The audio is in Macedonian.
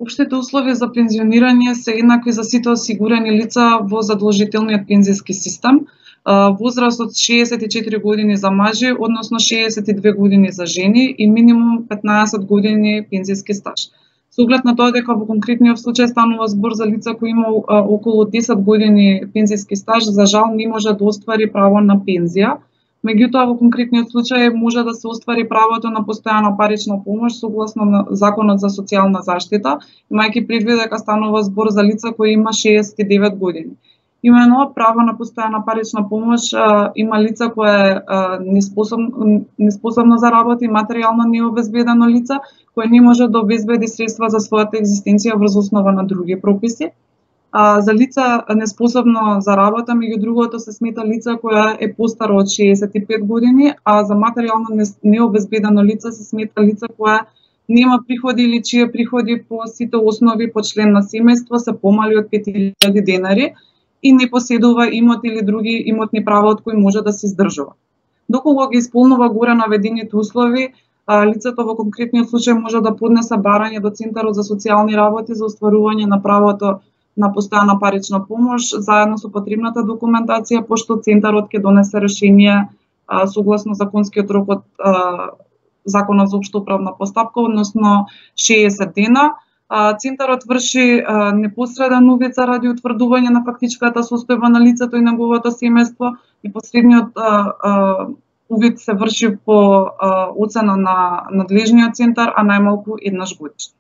Општите услови за пензионирање се еднакви за сите осигурени лица во задолжителниот пензиски систем. Возраст од 64 години за мажи, односно 62 години за жени и минимум 15 години пензиски стаж. Со оглед на тоа дека во конкретниот случај станува збор за лица кои има околу 10 години пензиски стаж, за жал не може да оствари право на пензија. Меѓутоа, во конкретниот случај може да се оствари правото на постојана парична помош согласно на Законот за социјална заштита, имајќи предвид дека станува збор за лица кои има 69 години. Имено право на постојана парична помош има лица кои е неспособно за работа и материјално необезбедено лице, кое не може да обезбеди средства за својата екзистенција врз основа на други прописи. За лица неспособно за работа, меѓу другото се смета лице кое е постаро од 65 години, а за материјално необезбедено лице се смета лице кое нема приходи или чие приходи по сите основи по член на семејство се помали од 5000 денари и не поседува имот или други имотни права од кои може да се издржува. Доколку ги исполнува горе наведените услови, лицето во конкретниот случај може да поднесе барање до Центарот за социјални работи за остварување на правото на постојана парична помош, заедно со потребната документација, пошто Центарот ќе донесе решение согласно законскиот рок од Законот за општа управна постапка, односно 60 дена. Центарот врши непосреден увид заради утврдување на фактичката состојба на лицето и неговото семејство и посредниот увид се врши по оцена на надлежниот центар, а најмалку еднаш годишно.